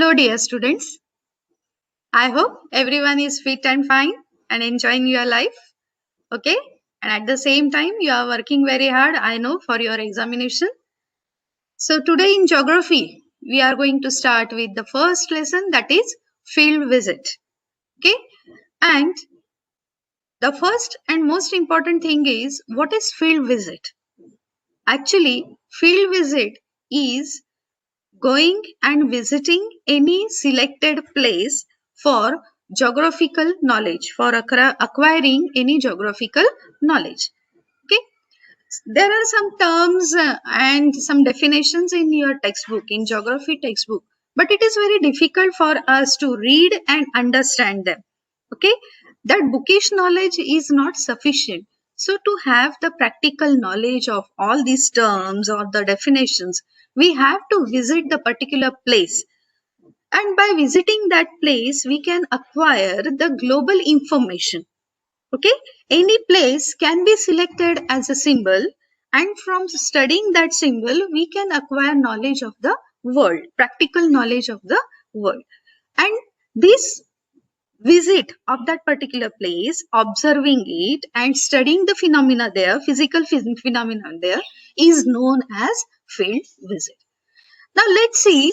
Hello, dear students. I hope everyone is fit and fine and enjoying your life. Okay. And at the same time, you are working very hard, I know, for your examination. So, today in geography, we are going to start with the first lesson, that is field visit. Okay. And the first and most important thing is, what is field visit? Actually, field visit is going and visiting any selected place for geographical knowledge, for acquiring any geographical knowledge. Okay, there are some terms and some definitions in your textbook, in geography textbook, but it is very difficult for us to read and understand them. Okay, that bookish knowledge is not sufficient. So to have the practical knowledge of all these terms or the definitions, we have to visit the particular place, and by visiting that place we can acquire the global information. Okay, any place can be selected as a symbol, and from studying that symbol we can acquire knowledge of the world, practical knowledge of the world. And this visit of that particular place, observing it and studying the phenomena there, physical phenomena there, is known as field visit. Now let's see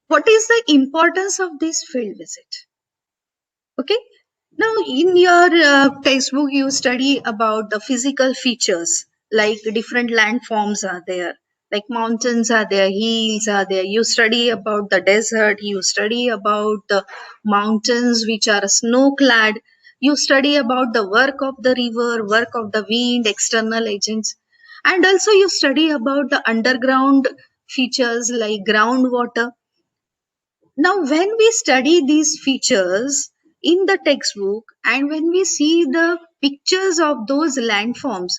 what is the importance of this field visit. Okay, now in your textbook you study about the physical features, like different landforms are there, like mountains are there, hills are there. You study about the desert, you study about the mountains which are snow clad, you study about the work of the river, work of the wind, external agents, and also you study about the underground features like groundwater. Now, when we study these features in the textbook and when we see the pictures of those landforms,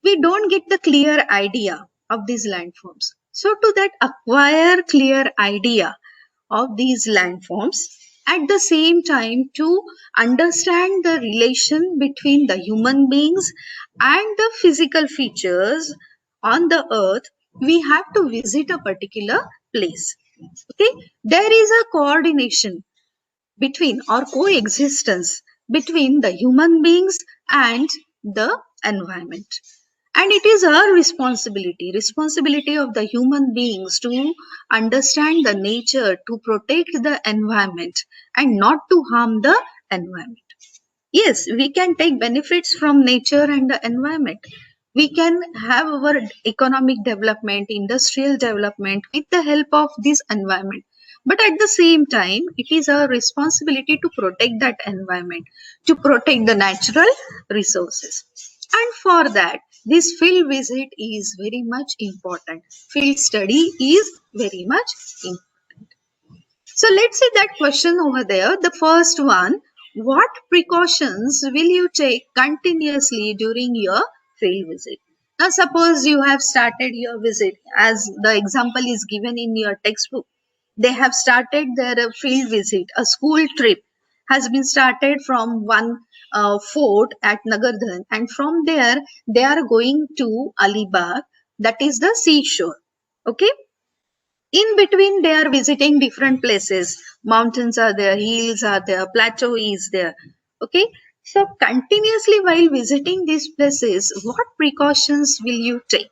we don't get the clear idea of these landforms. So, to that acquire clear idea of these landforms, at the same time to understand the relation between the human beings and the physical features on the earth, we have to visit a particular place. Okay, there is a coordination between or coexistence between the human beings and the environment, and it is our responsibility of the human beings to understand the nature, to protect the environment and not to harm the environment. Yes, we can take benefits from nature and the environment. We can have our economic development, industrial development with the help of this environment. But at the same time, it is our responsibility to protect that environment, to protect the natural resources. And for that, this field visit is very much important. Field study is very much important. So let's see that question over there. The first one, what precautions will you take continuously during your field visit? Now suppose you have started your visit, as the example is given in your textbook. They have started their field visit, a school trip has been started from one fort at Nagardhan, and from there they are going to Alibag, that is the seashore. Okay, in between they are visiting different places, mountains are there, hills are there, plateau is there. Okay, so continuously while visiting these places, what precautions will you take?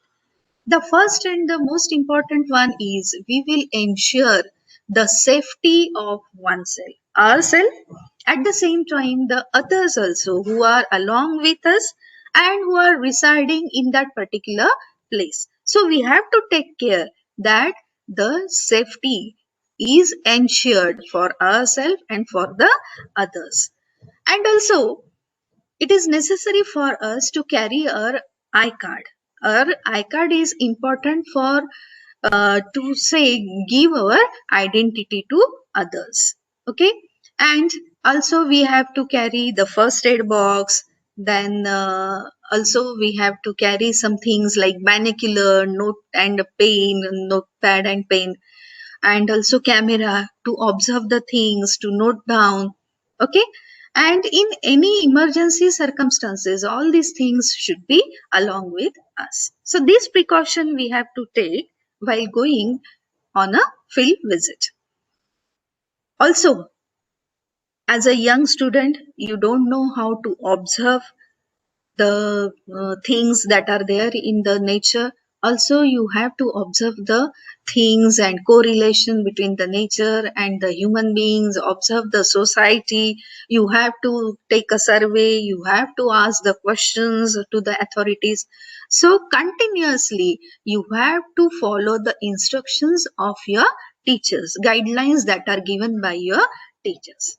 The first and the most important one is, we will ensure the safety of oneself, ourselves, at the same time the others also who are along with us and who are residing in that particular place. So we have to take care that the safety is ensured for ourselves and for the others. And also it is necessary for us to carry our I-card. Our I-card is important for to say give our identity to others. Okay, and also we have to carry the first aid box. Then also we have to carry some things like binocular, note and pen, notepad and pen, and also camera to observe the things, to note down. Okay, and in any emergency circumstances, all these things should be along with us. So this precaution we have to take while going on a field visit. Also, as a young student, you don't know how to observe the things that are there in the nature. Also, you have to observe the things and correlation between the nature and the human beings, observe the society. You have to take a survey, you have to ask the questions to the authorities. So continuously you have to follow the instructions of your teachers, guidelines that are given by your teachers.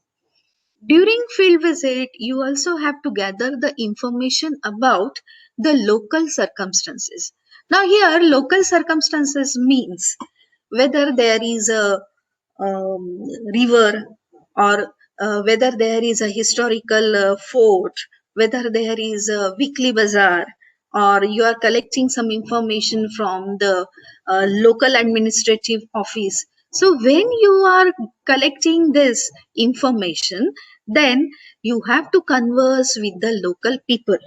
During field visit, you also have to gather the information about the local circumstances. Now here, local circumstances means whether there is a river, or whether there is a historical fort, whether there is a weekly bazaar, or you are collecting some information from the local administrative office. So when you are collecting this information, then you have to converse with the local people,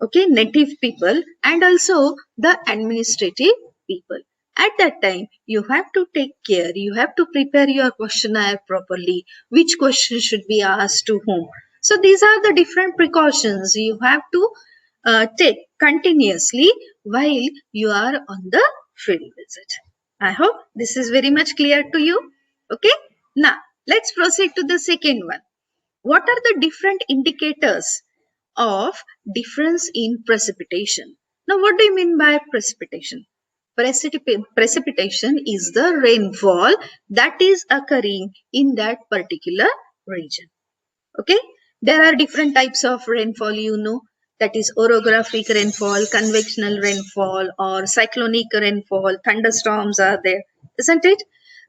okay, native people, and also the administrative people. At that time you have to take care, you have to prepare your questionnaire properly, which question should be asked to whom. So these are the different precautions you have to take continuously while you are on the field visit. I hope this is very much clear to you. Okay, now let's proceed to the second one. What are the different indicators of difference in precipitation? Now, what do you mean by precipitation? Precipitation is the rainfall that is occurring in that particular region. Okay, there are different types of rainfall, you know, that is orographic rainfall, convectional rainfall, or cyclonic rainfall. Thunderstorms are there, isn't it?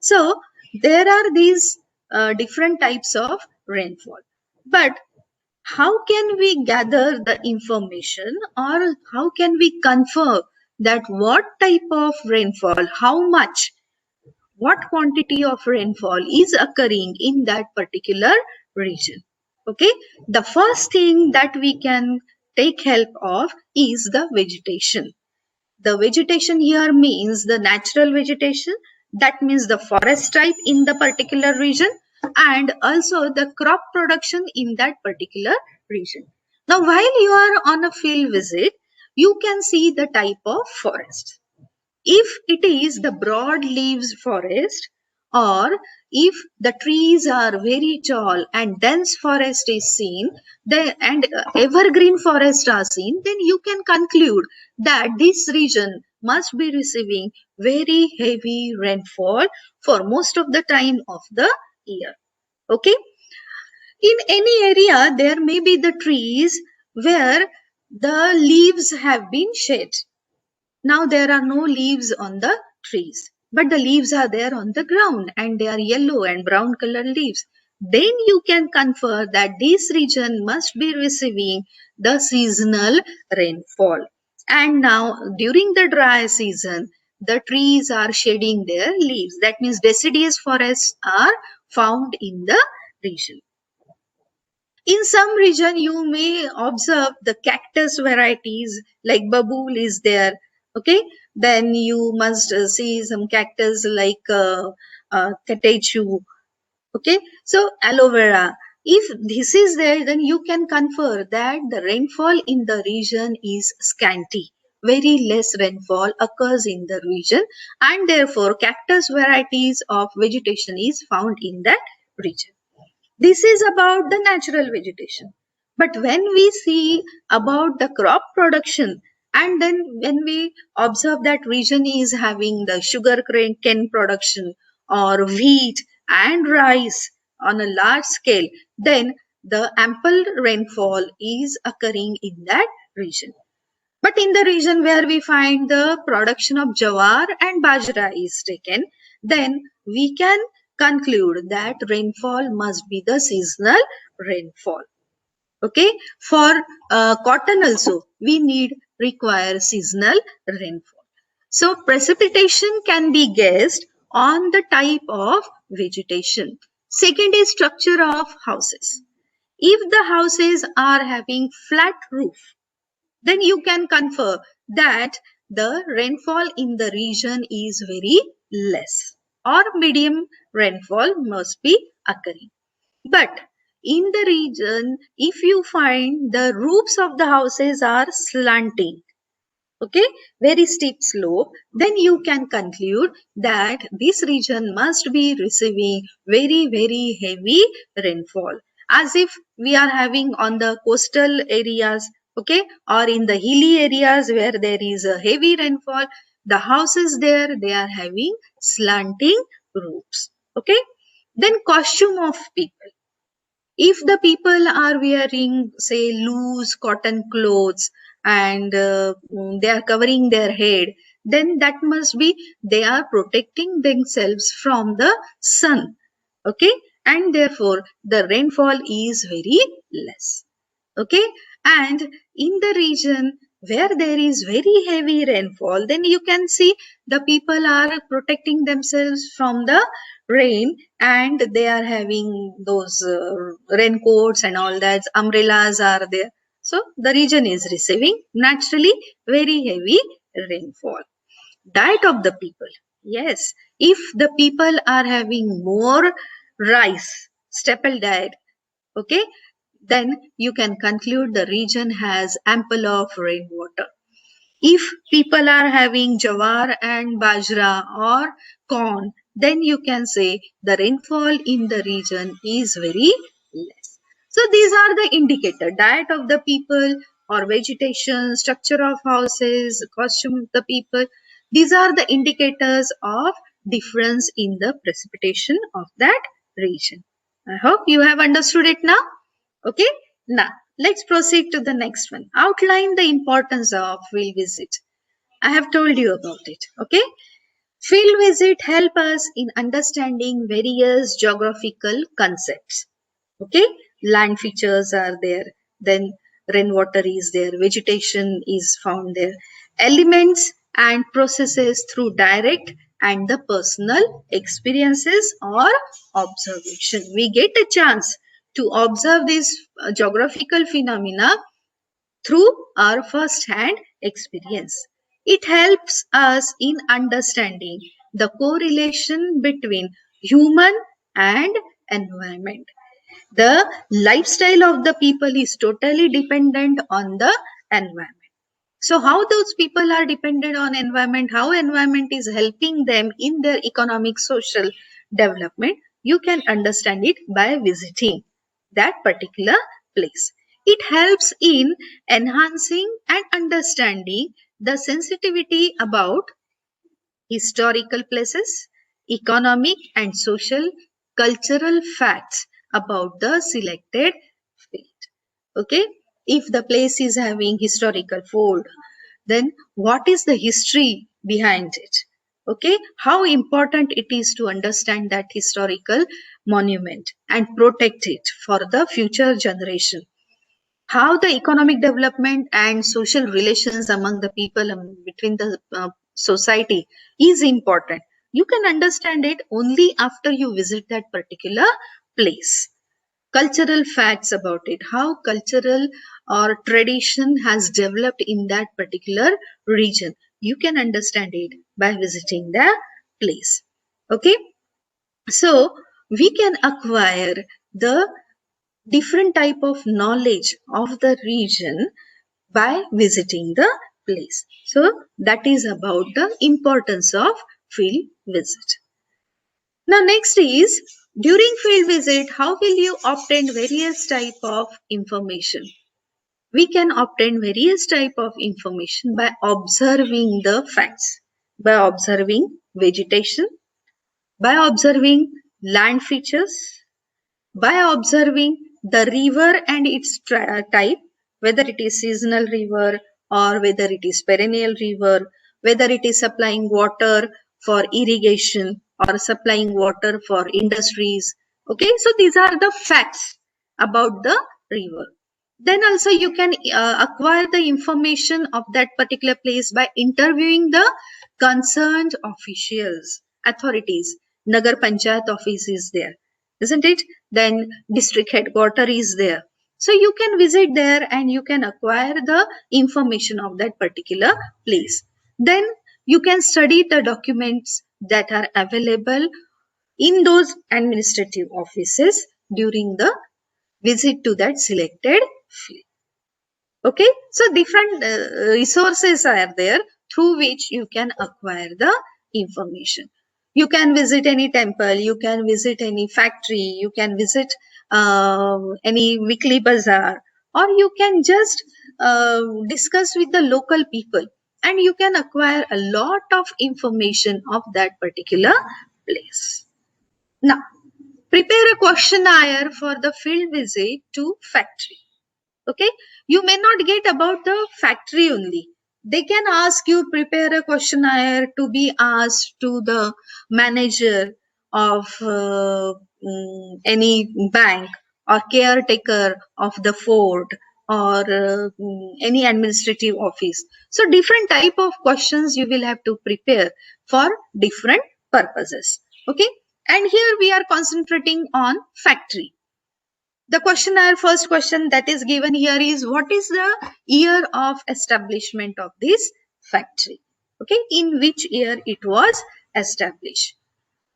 So there are these different types of rainfall. But how can we gather the information, or how can we confirm that what type of rainfall, how much, what quantity of rainfall is occurring in that particular region? Okay, the first thing that we can take help of is the vegetation. The vegetation here means the natural vegetation, that means the forest type in the particular region, and also the crop production in that particular region. Now, while you are on a field visit, you can see the type of forest. If it is the broad leaves forest, or if the trees are very tall and dense forest is seen, and evergreen forest are seen, then you can conclude that this region must be receiving very heavy rainfall for most of the time of the year. Okay, in any area there may be the trees where the leaves have been shed. Now there are no leaves on the trees, but the leaves are there on the ground and they are yellow and brown colored leaves. Then you can confer that this region must be receiving the seasonal rainfall. And now during the dry season, the trees are shedding their leaves. That means deciduous forests are found in the region. In some region, you may observe the cactus varieties like babool is there. Okay, then you must see some cactus like catechu. Okay, so aloe vera. If this is there, then you can confer that the rainfall in the region is scanty. Very less rainfall occurs in the region, and therefore cactus varieties of vegetation is found in that region. This is about the natural vegetation. But when we see about the crop production, and then when we observe that region is having the sugar cane production or wheat and rice on a large scale, then the ample rainfall is occurring in that region. But in the region where we find the production of jawar and bajra is taken, then we can conclude that rainfall must be the seasonal rainfall. Okay, for cotton also we require seasonal rainfall. So precipitation can be guessed on the type of vegetation. Second is structure of houses. If the houses are having flat roof, then you can confer that the rainfall in the region is very less or medium rainfall must be occurring. But in the region, if you find the roofs of the houses are slanting, okay, very steep slope, then you can conclude that this region must be receiving very heavy rainfall, as if we are having on the coastal areas, okay, or in the hilly areas where there is a heavy rainfall, the houses there, they are having slanting roofs, okay. Then costume of people, if the people are wearing say loose cotton clothes and they are covering their head, then that must be they are protecting themselves from the sun, okay, and therefore the rainfall is very less, okay. And in the region where there is very heavy rainfall, then you can see the people are protecting themselves from the rain, and they are having those raincoats and all that, umbrellas are there. So the region is receiving naturally very heavy rainfall. Diet of the people, yes, if the people are having more rice staple diet, okay, then you can conclude the region has ample of rainwater. If people are having jawar and bajra or corn, then you can say the rainfall in the region is very less. So these are the indicator: diet of the people or vegetation, structure of houses, costume of the people. These are the indicators of difference in the precipitation of that region. I hope you have understood it now. Okay, now let's proceed to the next one. Outline the importance of field visit. I have told you about it. Okay, field visit help us in understanding various geographical concepts. Okay, land features are there, then rainwater is there, vegetation is found there, elements and processes through direct and the personal experiences or observation. We get a chance to observe these geographical phenomena through our first hand experience. It helps us in understanding the correlation between human and environment. The lifestyle of the people is totally dependent on the environment. So how those people are dependent on environment, how environment is helping them in their economic, social development, you can understand it by visiting that particular place. It helps in enhancing and understanding the sensitivity about historical places, economic and social cultural facts about the selected field. Okay, if the place is having historical fold, then what is the history behind it? Okay, how important it is to understand that historical monument and protect it for the future generation. How the economic development and social relations among the people, between the society is important. You can understand it only after you visit that particular place. Cultural facts about it, how cultural or tradition has developed in that particular region, you can understand it by visiting the place. Okay, so we can acquire the different type of knowledge of the region by visiting the place. So that is about the importance of field visit. Now next is, during field visit, how will you obtain various type of information? We can obtain various type of information by observing the facts, by observing vegetation, by observing land features, by observing the river and its type, whether it is seasonal river or whether it is perennial river, whether it is supplying water for irrigation or supplying water for industries. Okay, so these are the facts about the river. Then also you can acquire the information of that particular place by interviewing the concerned officials, authorities. Nagar Panchayat office is there, isn't it? Then district headquarter is there. So you can visit there and you can acquire the information of that particular place. Then you can study the documents that are available in those administrative offices during the visit to that selected field. Okay, so different resources are there through which you can acquire the information. You can visit any temple, you can visit any factory, you can visit any weekly bazaar, or you can just discuss with the local people, and you can acquire a lot of information of that particular place. Now, prepare a questionnaire for the field visit to factory. Okay, you may not get about the factory only. They can ask you, prepare a questionnaire to be asked to the manager of any bank or caretaker of the fort or any administrative office. So different type of questions you will have to prepare for different purposes. Okay, and here we are concentrating on factory. The questionnaire, first question that is given here is, what is the year of establishment of this factory? Okay, in which year it was established?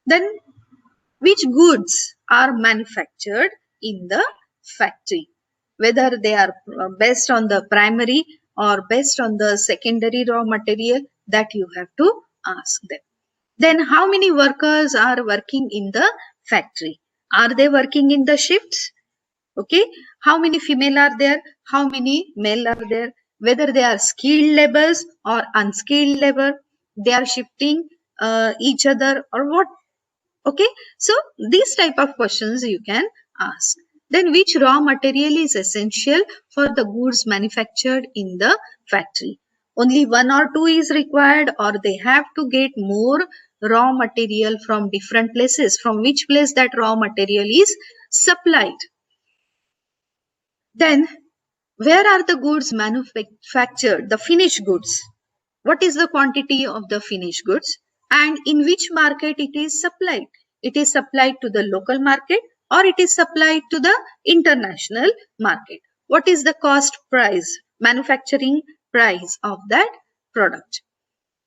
Then, which goods are manufactured in the factory? Whether they are based on the primary or based on the secondary raw material, that you have to ask them. Then, how many workers are working in the factory? Are they working in the shifts? Okay, how many female are there, how many male are there, whether they are skilled laborers or unskilled labor, they are shifting each other or what? Okay, so these type of questions you can ask. Then, which raw material is essential for the goods manufactured in the factory? Only one or two is required, or they have to get more raw material from different places, from which place that raw material is supplied. Then, where are the goods manufactured, the finished goods? What is the quantity of the finished goods? And in which market it is supplied? It is supplied to the local market or it is supplied to the international market. What is the cost price, manufacturing price of that product?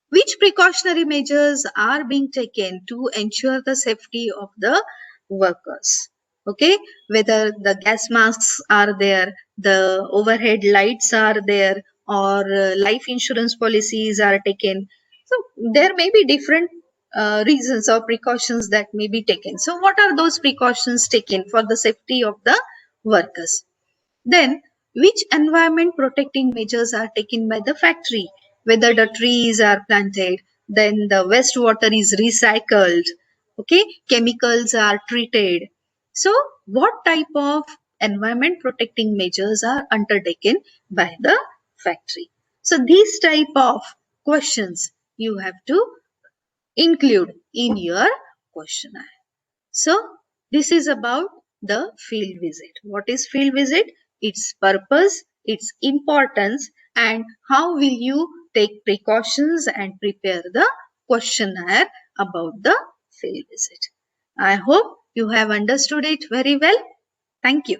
Which precautionary measures are being taken to ensure the safety of the workers? Okay, whether the gas masks are there, the overhead lights are there, or life insurance policies are taken. So there may be different reasons or precautions that may be taken. So what are those precautions taken for the safety of the workers? Then, which environment protecting measures are taken by the factory? Whether the trees are planted, then the wastewater is recycled, okay, chemicals are treated. So, what type of environment protecting measures are undertaken by the factory? So, these type of questions you have to include in your questionnaire. So, this is about the field visit. What is field visit? Its purpose, its importance, and how will you take precautions and prepare the questionnaire about the field visit. I hope you have understood it very well. Thank you.